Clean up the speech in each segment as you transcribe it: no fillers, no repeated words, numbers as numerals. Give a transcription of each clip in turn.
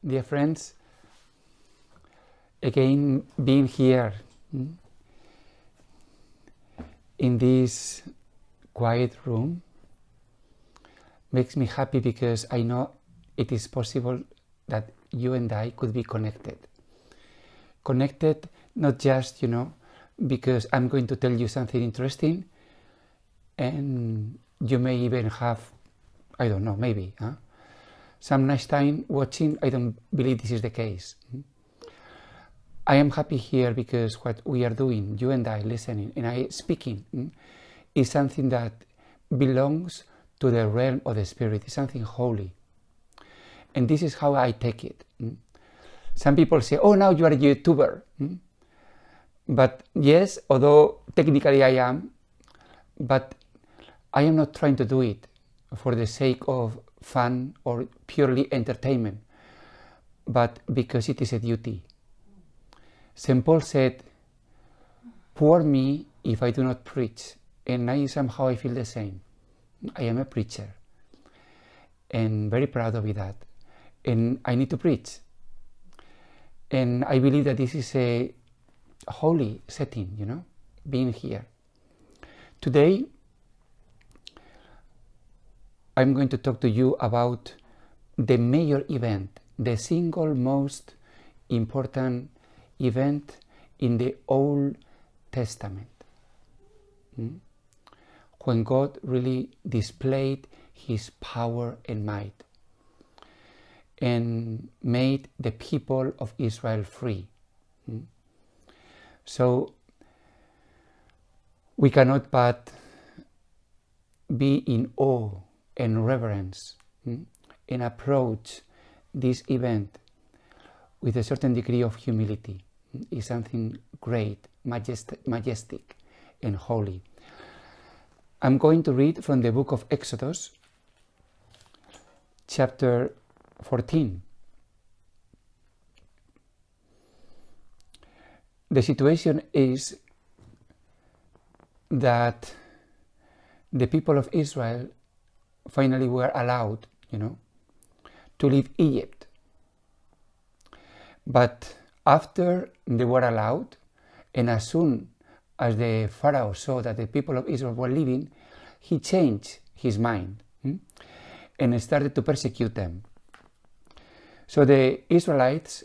Dear friends, again being here in this quiet room makes me happy, because I know it is possible that you and I could be connected. Connected not just, because I'm going to tell you something interesting and you may even have, I don't know, maybe, some nice time watching. I don't believe this is the case. I am happy here because what we are doing, you and I listening and I speaking, is something that belongs to the realm of the spirit. It's something holy. And this is how I take it. Some people say, oh, now you are a YouTuber. But yes, although technically I am, but I am not trying to do it for the sake of fun or purely entertainment, but because it is a duty. St. Paul said, poor me if I do not preach. And I feel the same. I am a preacher and very proud of that. And I need to preach. And I believe that this is a holy setting, being here. Today, I'm going to talk to you about the major event, the single most important event in the Old Testament. When God really displayed His power and might and made the people of Israel free. So we cannot but be in awe and reverence and approach this event with a certain degree of humility. It's something great, majestic and holy. I'm going to read from the book of Exodus, chapter 14. The situation is that the people of Israel finally were allowed, to leave Egypt. But after they were allowed, and as soon as the Pharaoh saw that the people of Israel were leaving, he changed his mind and started to persecute them. So the Israelites,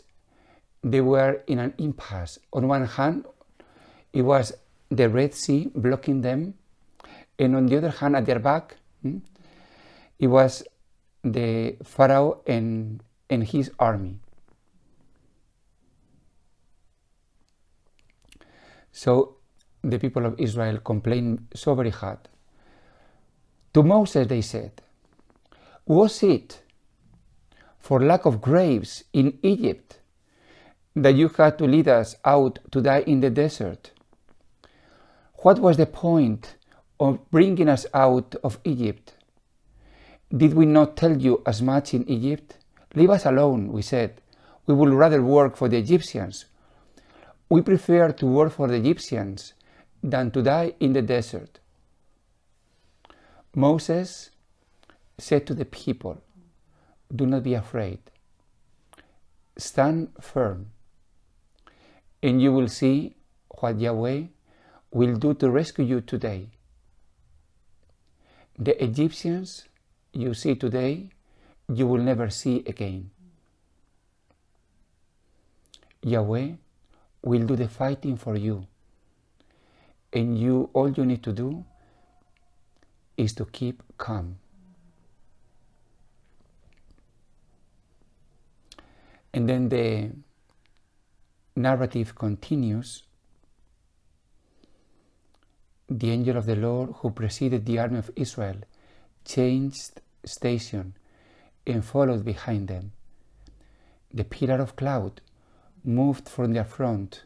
they were in an impasse. On one hand, it was the Red Sea blocking them, and on the other hand, at their back, it was the Pharaoh and his army. So the people of Israel complained so very hard. To Moses they said, was it for lack of grapes in Egypt that you had to lead us out to die in the desert? What was the point of bringing us out of Egypt? Did we not tell you as much in Egypt? Leave us alone, we said. We would rather work for the Egyptians. We prefer to work for the Egyptians than to die in the desert. Moses said to the people, do not be afraid. Stand firm, and you will see what Yahweh will do to rescue you today. The Egyptians you see today, you will never see again. Yahweh will do the fighting for you, and all you need to do is to keep calm. And then the narrative continues. The angel of the Lord who preceded the army of Israel changed station and followed behind them. The pillar of cloud moved from their front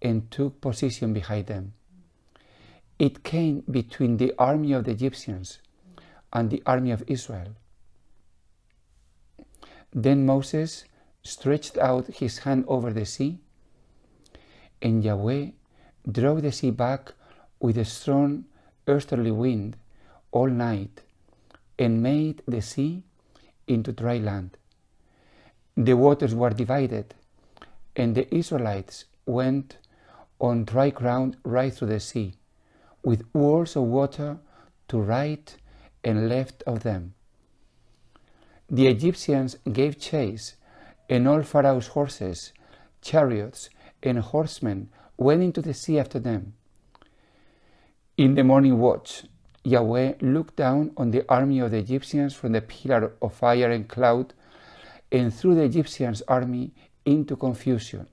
and took position behind them. It came between the army of the Egyptians and the army of Israel. Then Moses stretched out his hand over the sea, and Yahweh drove the sea back with a strong easterly wind all night, and made the sea into dry land. The waters were divided, and the Israelites went on dry ground right through the sea, with walls of water to right and left of them. The Egyptians gave chase, and all Pharaoh's horses, chariots, and horsemen went into the sea after them. In the morning watch, Yahweh looked down on the army of the Egyptians from the pillar of fire and cloud, and threw the Egyptians' army into confusion.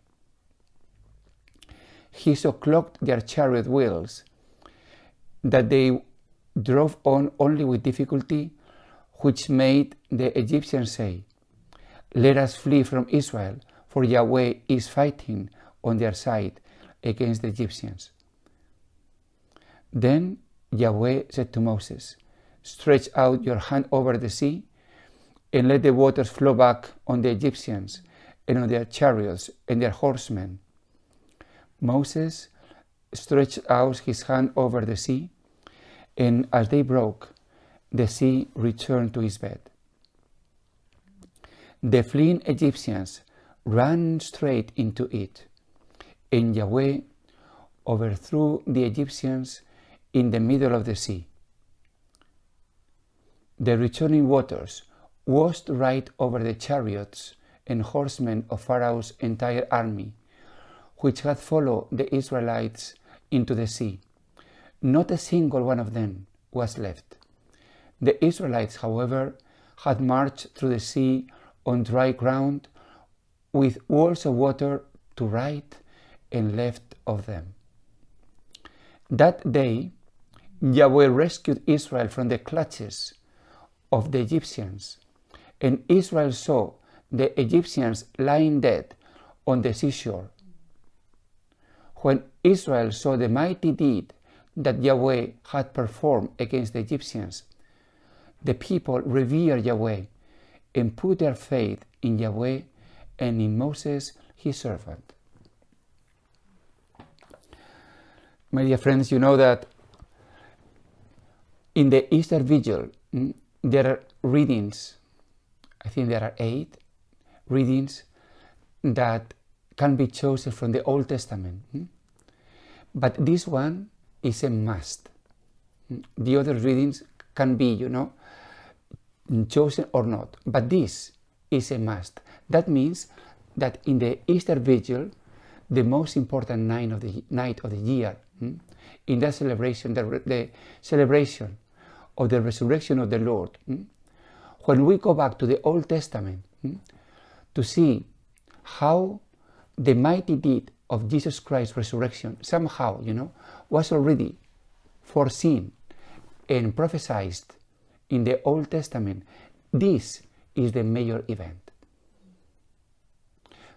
He so clogged their chariot wheels that they drove on only with difficulty, which made the Egyptians say, "Let us flee from Israel, for Yahweh is fighting on their side against the Egyptians." Then Yahweh said to Moses, "Stretch out your hand over the sea, and let the waters flow back on the Egyptians and on their chariots and their horsemen." Moses stretched out his hand over the sea, and as they broke, the sea returned to its bed. The fleeing Egyptians ran straight into it, and Yahweh overthrew the Egyptians in the middle of the sea. The returning waters washed right over the chariots and horsemen of Pharaoh's entire army, which had followed the Israelites into the sea. Not a single one of them was left. The Israelites, however, had marched through the sea on dry ground, with walls of water to right and left of them. That day, Yahweh rescued Israel from the clutches of the Egyptians, and Israel saw the Egyptians lying dead on the seashore. When Israel saw the mighty deed that Yahweh had performed against the Egyptians, the people revered Yahweh and put their faith in Yahweh and in Moses, his servant. My dear friends, you know that in the Easter Vigil, there are readings, I think there are 8 readings that can be chosen from the Old Testament. But this one is a must. The other readings can be, chosen or not. But this is a must. That means that in the Easter Vigil, the most important night of the year, in that celebration, the celebration of the resurrection of the Lord, when we go back to the Old Testament to see how the mighty deed of Jesus Christ's resurrection somehow, was already foreseen and prophesied in the Old Testament, this is the major event.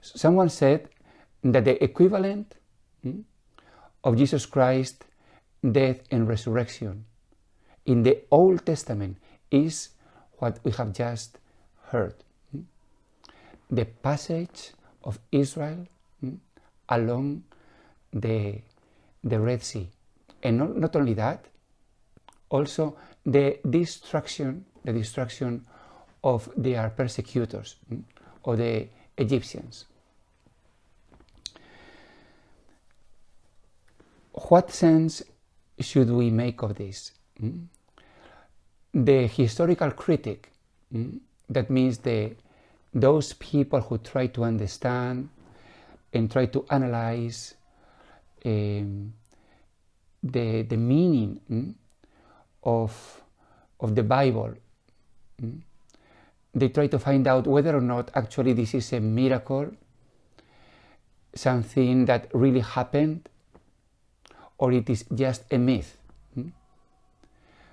Someone said that the equivalent of Jesus Christ's death and resurrection in the Old Testament is what we have just heard. The passage of Israel along the Red Sea. And not only that, also the destruction of their persecutors, of the Egyptians. What sense should we make of this? The historical critic, that means those people who try to understand and try to analyze the meaning of the Bible, they try to find out whether or not actually this is a miracle, something that really happened, or it is just a myth.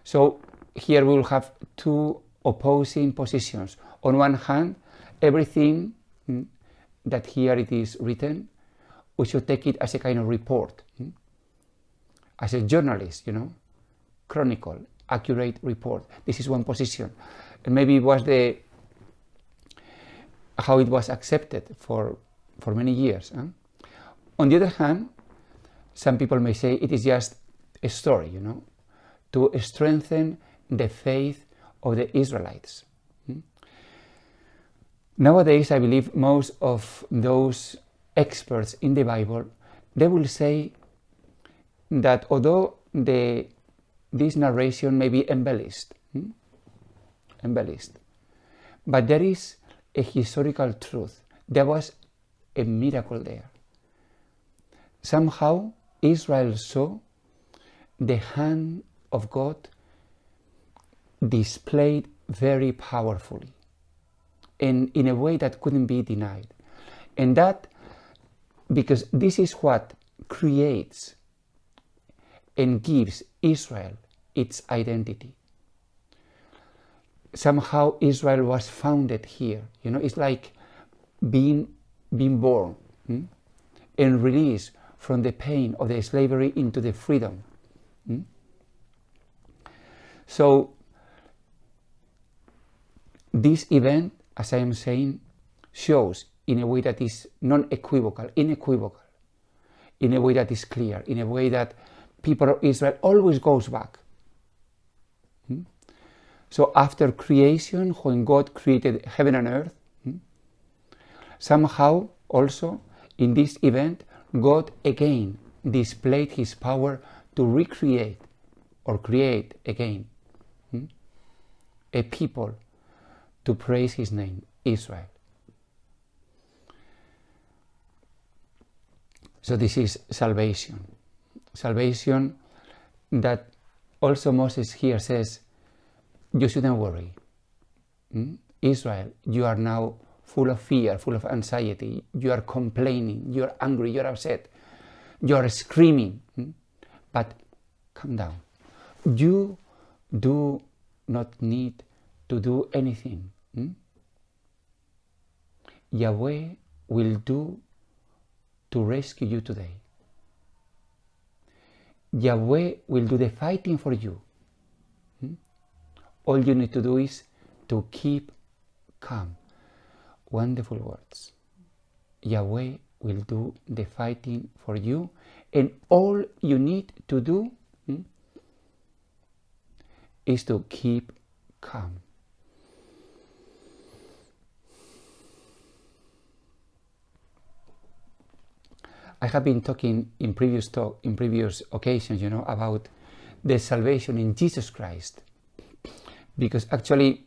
So here we will have 2 opposing positions. On one hand, everything that here it is written, we should take it as a kind of report, as a journalist, chronicle, accurate report. This is one position. And maybe it was how it was accepted for many years. On the other hand, some people may say it is just a story, to strengthen the faith of the Israelites. Nowadays, I believe most of those experts in the Bible, they will say that although this narration may be embellished, but there is a historical truth. There was a miracle there. Somehow Israel saw the hand of God displayed very powerfully and in a way that couldn't be denied. And that, because this is what creates and gives Israel its identity. Somehow Israel was founded here. It's like being born and released from the pain of the slavery into the freedom. So this event, as I am saying, shows in a way that is inequivocal, in a way that is clear, in a way that people of Israel always goes back. So after creation, when God created heaven and earth, somehow also in this event, God again displayed his power to recreate or create again a people to praise his name, Israel. So this is salvation. Salvation that also Moses here says, you shouldn't worry. Israel, you are now full of fear, full of anxiety. You are complaining, you are angry, you are upset, you are screaming. But calm down. You do not need to do anything. Yahweh will do to rescue you today. Yahweh will do the fighting for you. All you need to do is to keep calm. Wonderful words. Yahweh will do the fighting for you, and all you need to do is to keep calm. I have been talking in previous occasions, about the salvation in Jesus Christ. Because actually,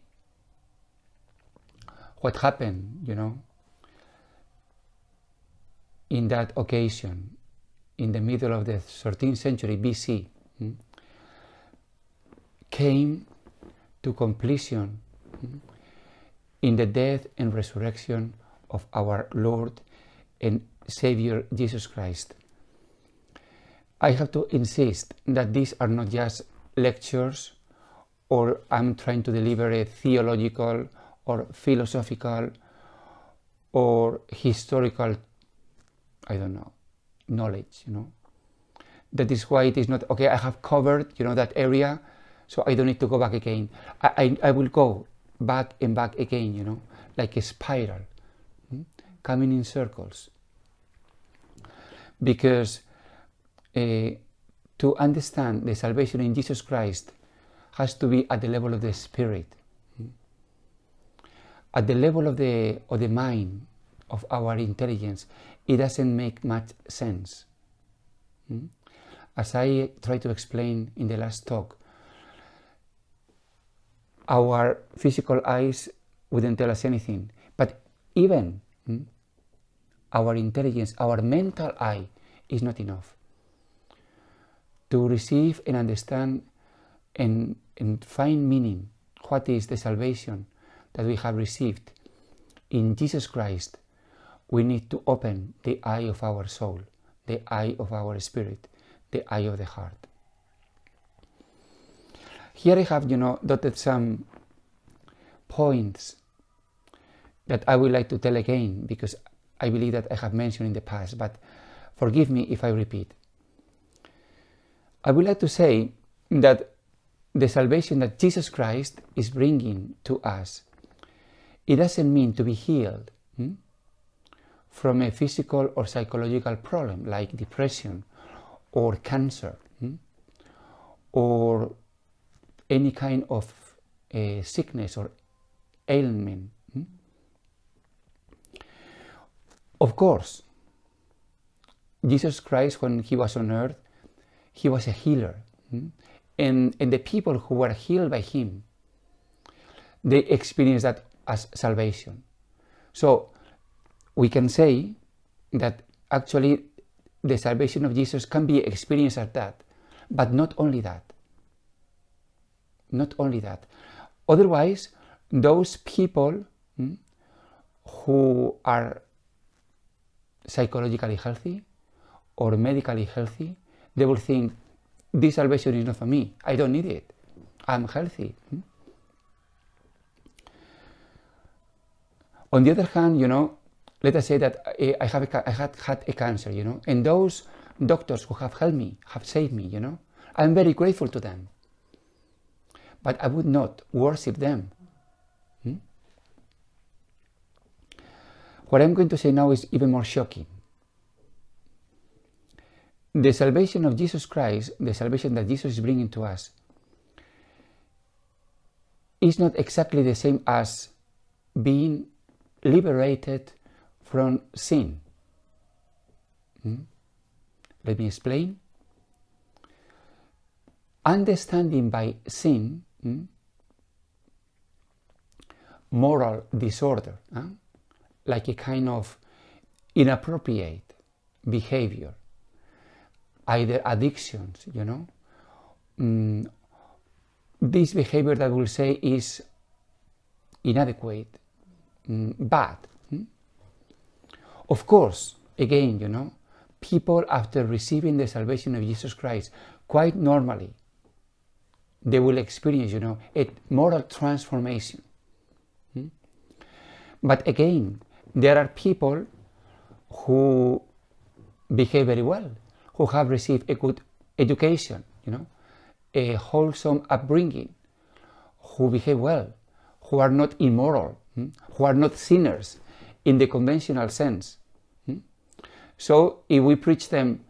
what happened, in that occasion, in the middle of the 13th century BC, came to completion in the death and resurrection of our Lord and Savior Jesus Christ. I have to insist that these are not just lectures, or I'm trying to deliver a theological or philosophical or historical, knowledge, That is why it is not, okay, I have covered, that area, so I don't need to go back again. I will go back and back again, like a spiral, coming in circles. Because to understand the salvation in Jesus Christ has to be at the level of the spirit, at the level of the mind, of our intelligence. It doesn't make much sense. As I tried to explain in the last talk, our physical eyes wouldn't tell us anything, but even our intelligence, our mental eye is not enough to receive and understand and find meaning. What is the salvation that we have received in Jesus Christ? We need to open the eye of our soul, the eye of our spirit, the eye of the heart. Here I have, dotted some points that I would like to tell again, because I believe that I have mentioned in the past, but forgive me if I repeat. I would like to say that the salvation that Jesus Christ is bringing to us, it doesn't mean to be healed from a physical or psychological problem like depression or cancer, or any kind of sickness or ailment. Of course, Jesus Christ, when he was on earth, he was a healer. And the people who were healed by him, they experienced that as salvation. So we can say that actually the salvation of Jesus can be experienced as that, but not only that. Not only that. Otherwise, those people who are psychologically healthy or medically healthy, they will think, this salvation is not for me. I don't need it. I'm healthy. On the other hand, let us say that I had a cancer, and those doctors who have helped me, have saved me, I'm very grateful to them. But I would not worship them. What I'm going to say now is even more shocking. The salvation of Jesus Christ, the salvation that Jesus is bringing to us, is not exactly the same as being liberated from sin. Let me explain. Understanding by sin moral disorder, like a kind of inappropriate behavior, either addictions, this behavior that we'll say is inadequate, bad. Of course, again, people after receiving the salvation of Jesus Christ, quite normally, they will experience, a moral transformation. But again, there are people who behave very well, who have received a good education, a wholesome upbringing, who behave well, who are not immoral, who are not sinners in the conventional sense. So if we preach them,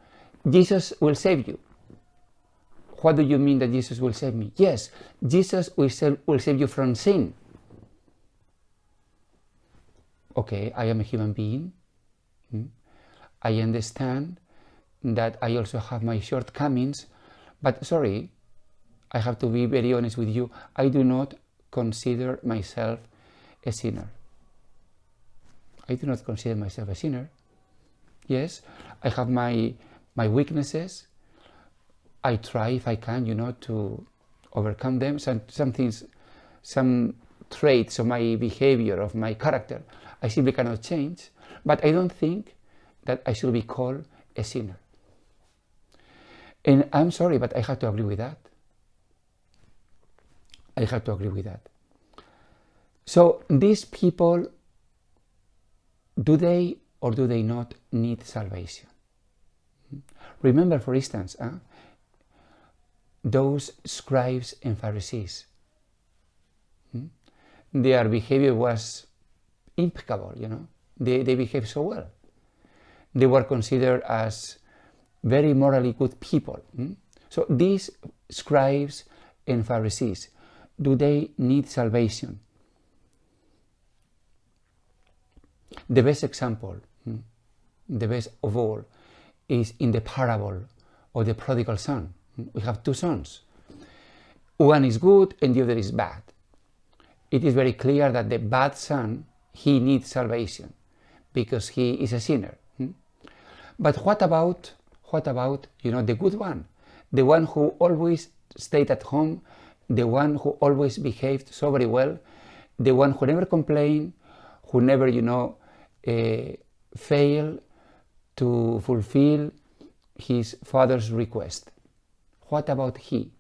Jesus will save you. What do you mean that Jesus will save me? Yes, Jesus will save you from sin. Okay, I am a human being. I understand that I also have my shortcomings, but sorry, I have to be very honest with you. I do not consider myself a sinner. I do not consider myself a sinner. Yes, I have my weaknesses. I try, if I can, to overcome them. Some things, some traits of my behavior, of my character, I simply cannot change. But I don't think that I should be called a sinner. And I'm sorry, but I have to agree with that. I have to agree with that. So these people, do they or do they not need salvation? Remember, for instance, those scribes and Pharisees. Their behavior was impeccable, They behaved so well. They were considered as very morally good people. So these scribes and Pharisees, do they need salvation? The best example, the best of all, is in the parable of the prodigal son. We have two sons. One is good and the other is bad. It is very clear that the bad son, he needs salvation because he is a sinner. But what about the good one? The one who always stayed at home, the one who always behaved so very well, the one who never complained, who never, failed to fulfill his father's request. What about he?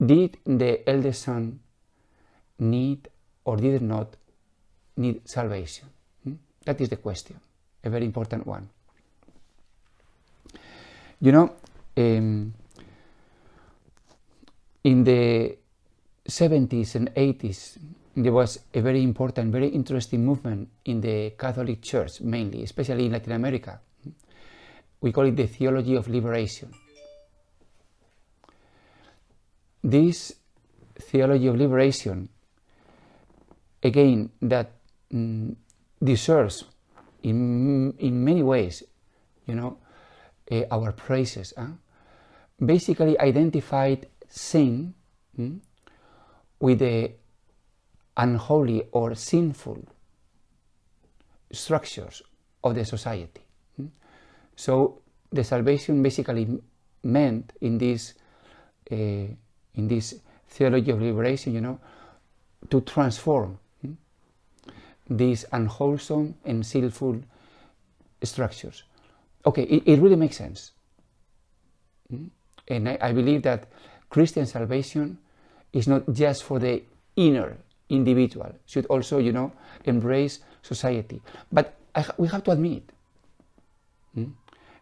Did the eldest son need or did not need salvation? That is the question, a very important one. In the 70s and 80s, there was a very important, very interesting movement in the Catholic Church, mainly, especially in Latin America. We call it the theology of liberation. This theology of liberation, again, that deserves in many ways, our praises, basically identified sin with the unholy or sinful structures of the society. So the salvation basically meant in this theology of liberation, to transform these unwholesome and sinful structures. Okay, it really makes sense. And I believe that Christian salvation is not just for the inner individual, should also, embrace society. But we have to admit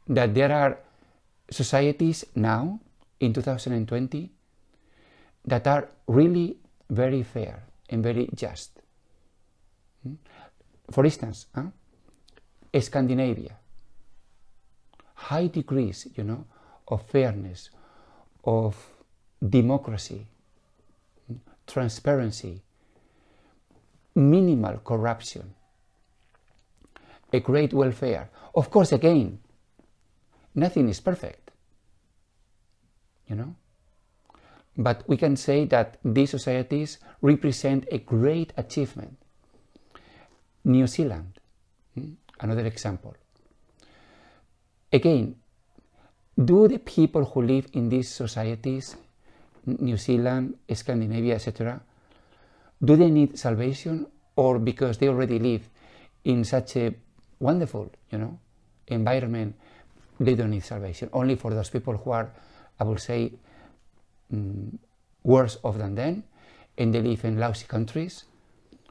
that there are societies now, in 2020, that are really very fair and very just. For instance, Scandinavia, high degrees, of fairness, of democracy, transparency, minimal corruption, a great welfare. Of course, again, nothing is perfect, but we can say that these societies represent a great achievement. New Zealand, another example. Again, do the people who live in these societies, New Zealand, Scandinavia, etc., do they need salvation, or because they already live in such a wonderful, environment, they don't need salvation? Only for those people who are, I will say, worse off than them, and they live in lousy countries,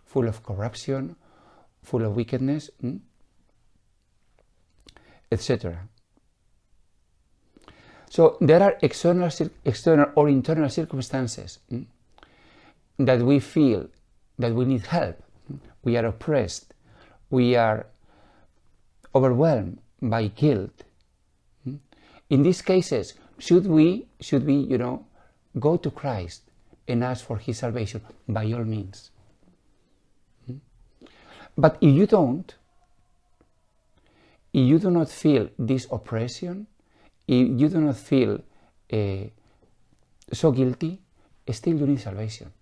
full of corruption, full of wickedness, etc. So there are external or internal circumstances that we feel that we need help. We are oppressed. We are overwhelmed by guilt. In these cases, should we, go to Christ and ask for His salvation? By all means. But if you don't, if you do not feel this oppression, if you do not feel so guilty, still you need salvation.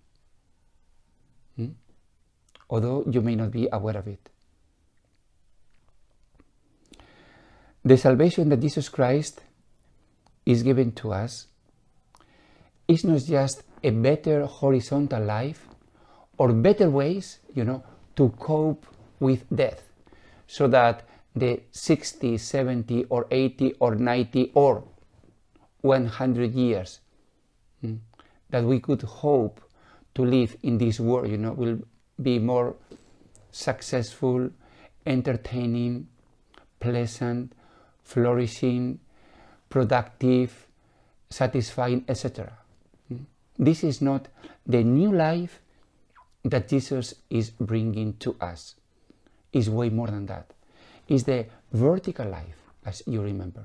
Although you may not be aware of it. The salvation that Jesus Christ is given to us is not just a better horizontal life or better ways, to cope with death, so that the 60, 70, or 80, or 90, or 100 years that we could hope to live in this world, will be more successful, entertaining, pleasant, flourishing, productive, satisfying, etc. This is not the new life that Jesus is bringing to us. It's way more than that. It's the vertical life, as you remember.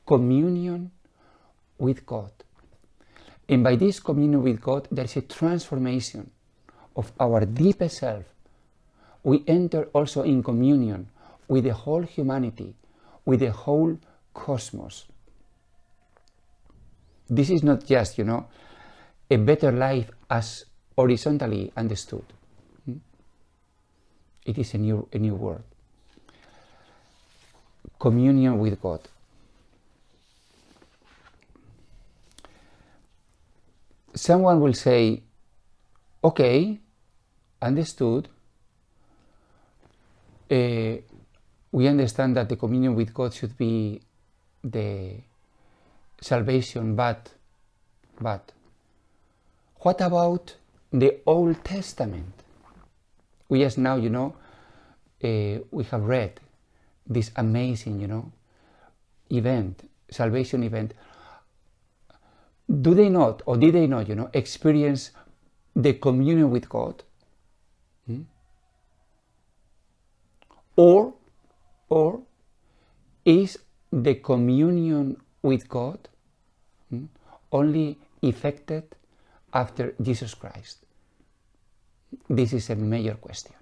Communion with God. And by this communion with God, there is a transformation of our deepest self. We enter also in communion with the whole humanity, with the whole cosmos. This is not just, a better life as horizontally understood. It is a new world. Communion with God. Someone will say, okay, understood. We understand that the communion with God should be the salvation, but what about the Old Testament? We just now, we have read this amazing, event, salvation event. Do they not, or did they not, experience the communion with God, or is the communion with God only effected after Jesus Christ? This is a major question.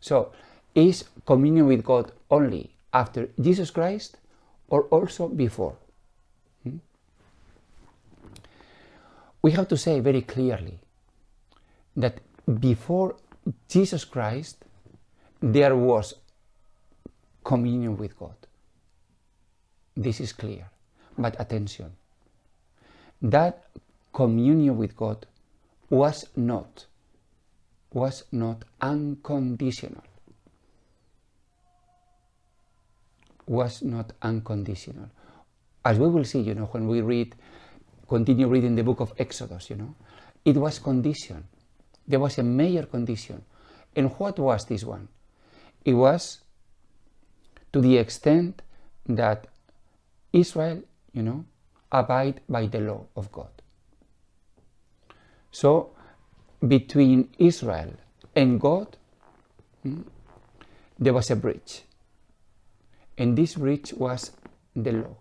So, is communion with God only after Jesus Christ or also before? We have to say very clearly that before Jesus Christ there was communion with God. This is clear. But attention, that communion with God was not unconditional. Was not unconditional. As we will see, when we continue reading the book of Exodus, it was conditioned. There was a major condition. And what was this one? It was to the extent that Israel, abide by the law of God. So, between Israel and God, there was a bridge. And this bridge was the law.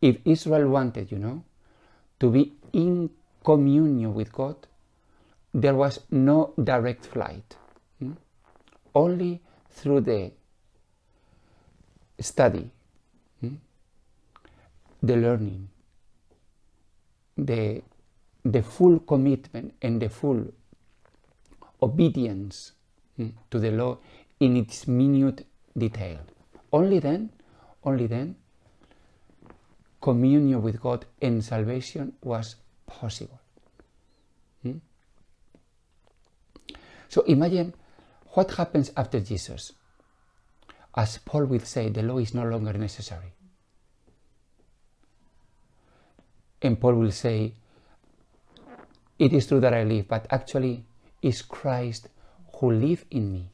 If Israel wanted, to be in communion with God, there was no direct flight. Only through the study, the learning, the full commitment and the full obedience to the law in its minute detail. Only then, communion with God and salvation was possible. So imagine what happens after Jesus. As Paul will say, the law is no longer necessary. And Paul will say, it is true that I live, but actually it's Christ who lives in me.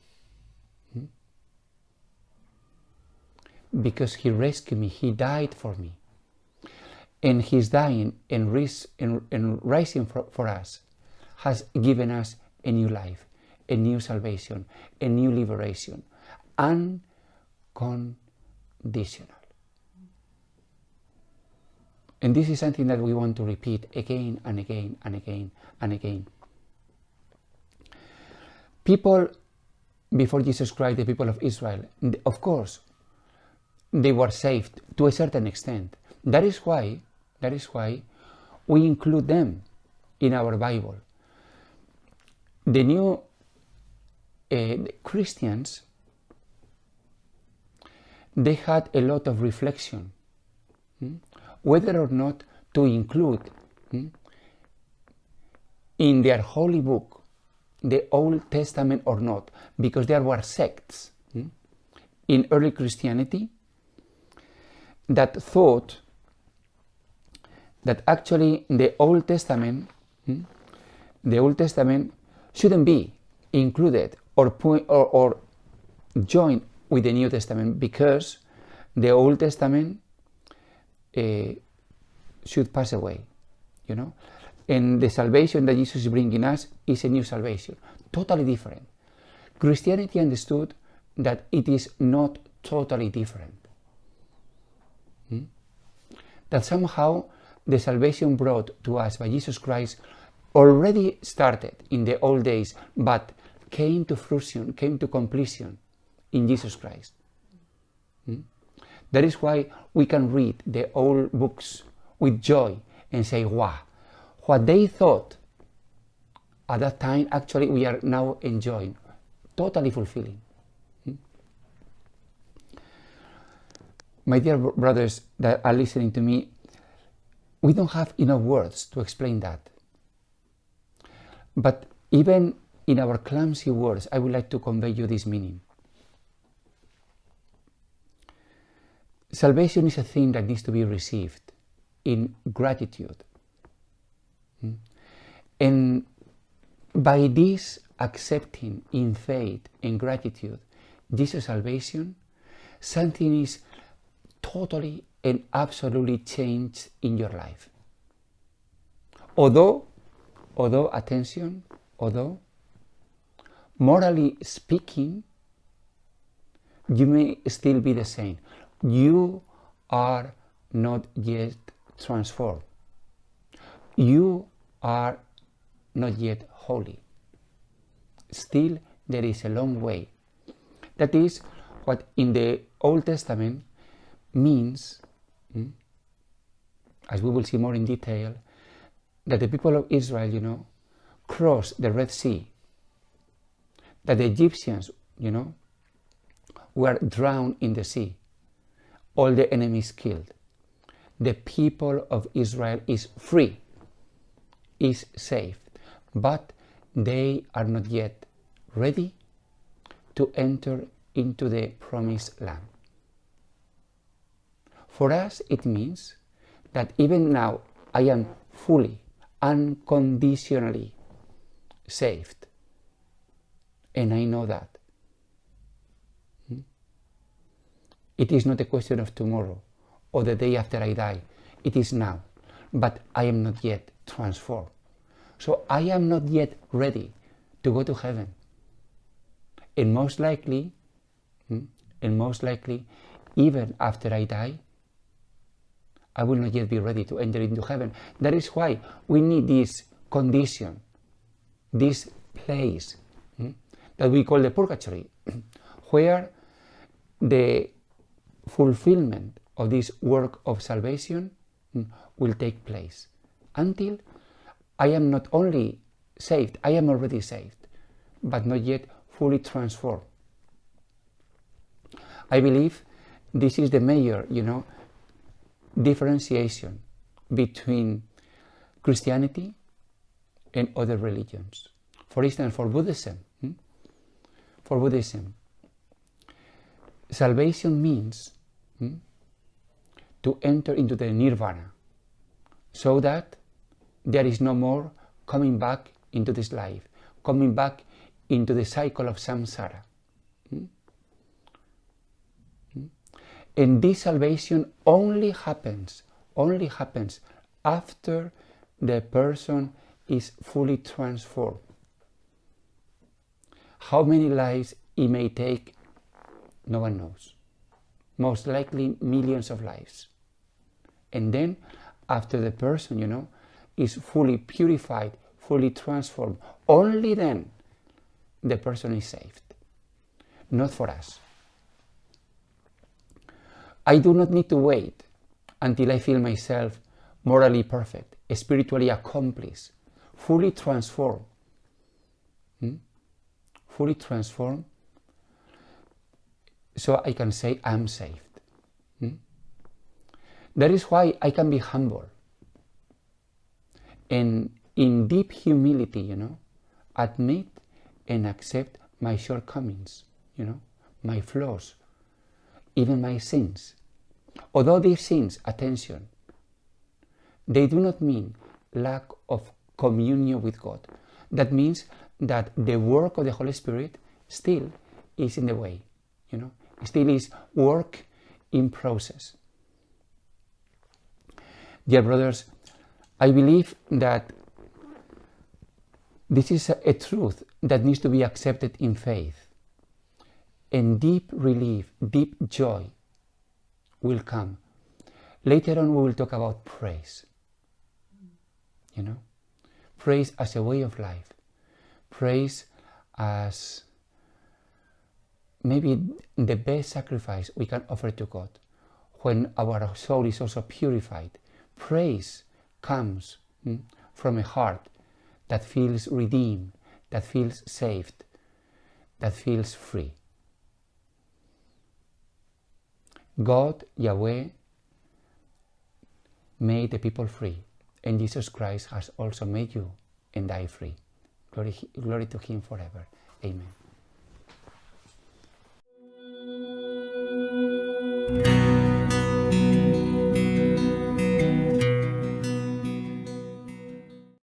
Because he rescued me, he died for me. And his dying and rising for us has given us a new life, a new salvation, a new liberation, unconditional. And this is something that we want to repeat again and again and again and again. People before Jesus Christ, the people of Israel, of course, they were saved to a certain extent. That is why we include them in our Bible. The new Christians, they had a lot of reflection whether or not to include in their holy book the Old Testament or not, because there were sects in early Christianity that thought that actually the Old Testament shouldn't be included or joined with the New Testament, because the Old Testament should pass away, and the salvation that Jesus is bringing us is a new salvation, totally different. Christianity understood that it is not totally different. That somehow the salvation brought to us by Jesus Christ already started in the old days, but came to fruition, came to completion in Jesus Christ. That is why we can read the old books with joy and say, wow, what they thought at that time, actually we are now enjoying, totally fulfilling. My dear brothers that are listening to me, we don't have enough words to explain that. But even in our clumsy words, I would like to convey you this meaning. Salvation is a thing that needs to be received in gratitude. And by this accepting in faith and gratitude Jesus' salvation, something is totally and absolutely changed in your life. Although, attention, although, morally speaking, you may still be the same. You are not yet transformed. You are not yet holy. Still, there is a long way. That is what in the Old Testament means, as we will see more in detail, that the people of Israel, crossed the Red Sea, that the Egyptians, were drowned in the sea, all the enemies killed. The people of Israel is free, is safe, but they are not yet ready to enter into the promised land. For us, it means that even now I am fully, unconditionally saved. And I know that. It is not a question of tomorrow or the day after I die. It is now. But I am not yet transformed. So I am not yet ready to go to heaven. And most likely, even after I die, I will not yet be ready to enter into heaven. That is why we need this condition, this place that we call the purgatory, where the fulfillment of this work of salvation will take place until I am not only saved, I am already saved, but not yet fully transformed. I believe this is the major, differentiation between Christianity and other religions. For instance, for Buddhism, salvation means to enter into the nirvana, so that there is no more coming back into this life, coming back into the cycle of samsara. And this salvation only happens after the person is fully transformed. How many lives it may take, no one knows. Most likely millions of lives. And then, after the person, is fully purified, fully transformed, only then the person is saved. Not for us. I do not need to wait until I feel myself morally perfect, spiritually accomplished, fully transformed. Fully transformed, so I can say I'm saved. That is why I can be humble and in deep humility, admit and accept my shortcomings, my flaws, even my sins. Although these sins, attention, they do not mean lack of communion with God. That means that the work of the Holy Spirit still is in the way, still is work in process. Dear brothers, I believe that this is a truth that needs to be accepted in faith. And deep relief, deep joy will come. Later on we will talk about praise. Praise as a way of life. Praise as maybe the best sacrifice we can offer to God when our soul is also purified. Praise comes from a heart that feels redeemed, that feels saved, that feels free. God, Yahweh, made the people free, and Jesus Christ has also made you and I free. Glory to Him forever. Amen.